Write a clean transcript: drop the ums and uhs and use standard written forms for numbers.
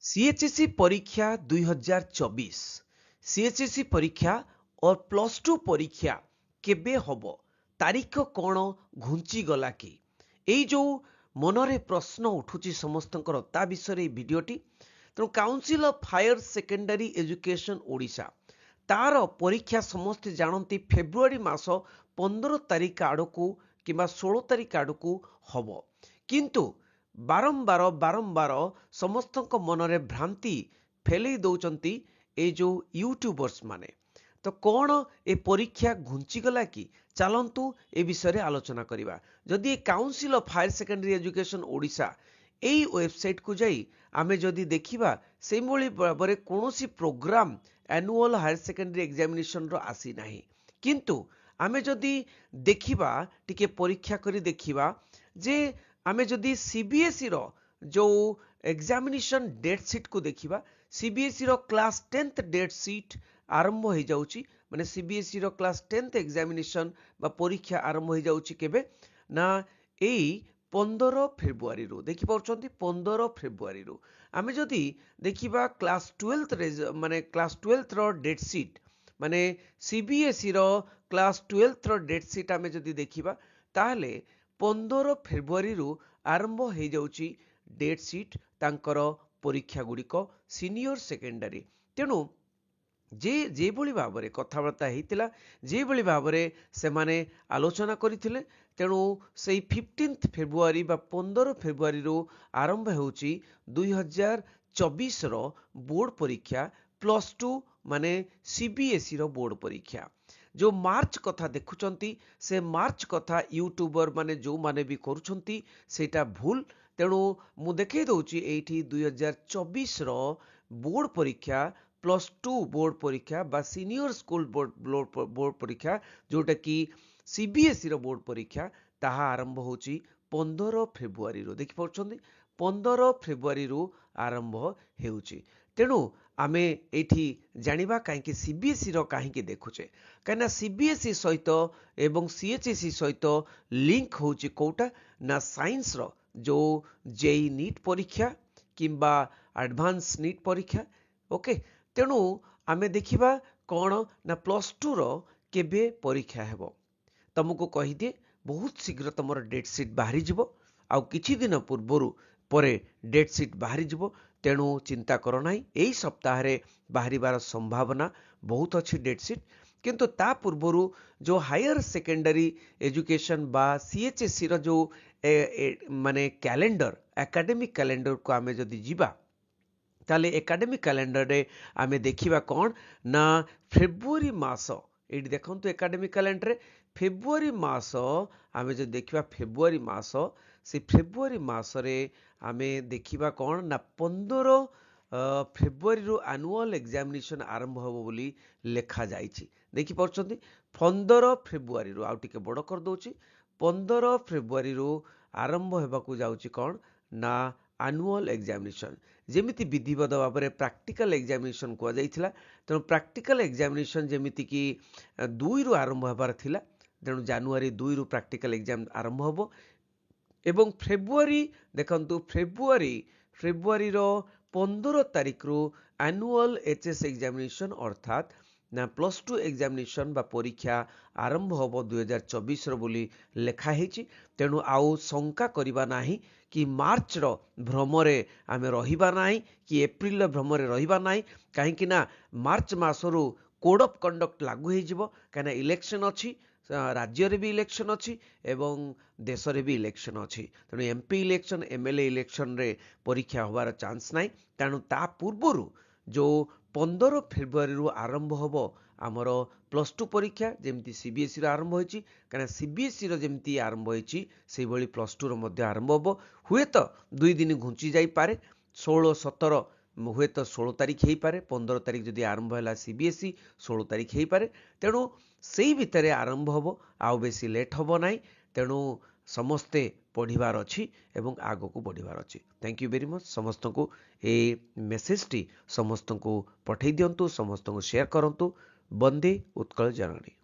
सीएचएससी परीक्षा 2024 सीएचएससी परीक्षा और प्लस टू परीक्षा केबे हबो तारीख कौन घुंची गला कि एई जो मनरे प्रश्न उठुची समस्तंकर ता विषय भिडियोटी तेणु council of higher secondary education Odisha तार परीक्षा समस्ते जानती फेब्रुआरी मास 15 तारीख आड़कू किंबा 16 तारीख आड़कू हब किंतु बारंबार समस्त मनरे भ्रांति फेलई दौरान ए जो यूट्यूबर्स माने तो कौन ए परीक्षा घुंचीगला कि चलतु ए विषय आलोचना करवा जदि council of higher secondary education Odisha एई वेबसाइट को जाई आमे जदि देखिबा सेई भली भाबरे कोनोसी program annual higher secondary examination रो आसी नाही किंतु आमे जदि देखिबा टिके परीक्षा करी देखिबा जे आमे जदि सीबीएसई रो जो एग्जामिनेशन डेट सीट को देखिबा सीबीएसई रो क्लास 10th डेट सीट आरंभ हो जाउची माने सीबीएसई रो क्लास 10th एग्जामिनेशन बा परीक्षा आरंभ हो जाउची केबे ना एई 15 फेब्रुआरी रो देखि परछंती 15 फेब्रुआरी रो आमे जदि देखिबा क्लास 12th माने क्लास 12th रो डेट सीट माने सीबीएसई रो क्लास 12th रो डेट सीट आमे जदि देखिबा ताहले 15 फेब्रुआरी रू आरंभ हो जाउची डेट सीट तांकर परीक्षा गुड़िक सीनियर सेकेंडरी तेणु जे भली भाबरे कथबार्ता हेतिला जे भली भाबरे से माने आलोचना करथिले तेणु सेई 15 फेब्रुआरी बा 15 फेब्रुआरी रू आरंभ होउची 2024 रो बोर्ड परीक्षा प्लस 2 माने सीबीएसई रो बोर्ड परीक्षा जो मार्च कथा देखुचंती से मार्च कथा यूट्यूबर माने जो माने भी करूचंती सेटा भूल तेणु मु देखै दउची एठी 2024 रो बोर्ड परीक्षा प्लस 2 बोर्ड परीक्षा बा सीनियर स्कूल बोर्ड परीक्षा जोटा कि सीबीएसई रो बोर्ड परीक्षा ताहा आरंभ होची 15 फेब्रुआरी रो देखि परछंती 15 फेब्रुआरी रो आरंभ हेउची तेणु आमे एठी जानिबा काहेकि सीबीएसई रो काहेकि देखुचे काना सीबीएसई सहित एवं सीएचएसई सहित लिंक होची कोटा ना साइंस रो जो जेई नीट परीक्षा किंबा एडवांस नीट परीक्षा ओके तेणु आमे देखिबा कोन ना प्लस 2 रो केबे परीक्षा हेबो तुमको कहि दे बहुत शीघ्र तुमर डेट सीट बाहरी जिवो आ किछि दिन पूर्वरु परे डेट सीट बाहरी जिवो तेणु चिंता करो नाही एई सप्ताह रे बाहरिबार संभावना बहुत अच्छी डेट सीट किंतु ता पूर्वरु जो हायर सेकेंडरी एजुकेशन बा सीएचएससी रो जो माने कैलेंडर एकेडमिक कैलेंडर को आमे जदि जिबा ताले एकेडमिक कैलेंडर रे आमे देखिबा कोन ना फेब्रुआरी मास एडी देखंतु एकेडमिक कैलेंडर रे फेब्रुआरी मास आमे जो देखिबा फेब्रुआरी मास से फेब्रुआरी मास रे आमे देखिबा कोन ना 15 फेब्रुआरी रो एनुअल एग्जामिनेशन आरंभ होबो बोली लेखा जाईची देखि परछंती 15 फेब्रुआरी रो आउटिके बड़ कर दोची 15 फेब्रुआरी रो आरंभ हेबाकू जाउची कोन ना एनुअल एग्जामिनेशन जेमिति विधिवत भाव में प्रैक्टिकल एग्जामिनेशन को जाइथिला तेणु प्रैक्टिकल एग्जामिनेशन जेमिति कि 2 रु आरंभ होबार थिला तेणु जनवरी 2 रु प्रैक्टिकल एग्जाम आरंभ होबो एवं फेब्रुआरी देखंतु फेब्रुआरी रो 15 तारिख रु एनुअल एचएस एग्जामिनेशन अर्थात ना प्लस 2 एग्जामिनेशन बा परीक्षा आरंभ होबो 2024 रो बोली लेखा हेची तेणु आउ शंका करिबा नाही कि मार्च रो भ्रमरे आमे रहिबा नाही कि एप्रिल रो भ्रमरे रहिबा नाही काहे कि ना मार्च मासरु कोड ऑफ कंडक्ट लागू हे जिवो काना इलेक्शन अछि राज्य रे भी इलेक्शन अछि एवं देश रे भी इलेक्शन अछि तेणु एमपी इलेक्शन एमएलए इलेक्शन रे परीक्षा होबार चांस नाही तेणु ता पूर्वरु जो 15 फेब्रुआरी रु आरंभ होबो आमर प्लस 2 परीक्षा जेमती सीबीएसई रो आरंभ होईची काना सीबीएसई रो जेमती आरंभ होईची सेही भली प्लस 2 रो मध्ये आरंभ होबो हुए तो 2 दिन घुंची जाई पारे 16 17 हुए तो 16 तारीख हेई पारे 15 तारीख जदि आरंभ हैला सीबीएसई 16 तारीख हेई पारे तेणु सेही भितरे आरंभ होबो आउ बेसी लेट होबो नाही तेणु समस्ते पढ़िबार अछि एवं आगो को बढ़िबार अछि थैंक यू वेरी मच समस्त को ए मेसेज टी समस्त को पठै दियंतु समस्त को शेयर करंतु बंदे उत्कल जननी।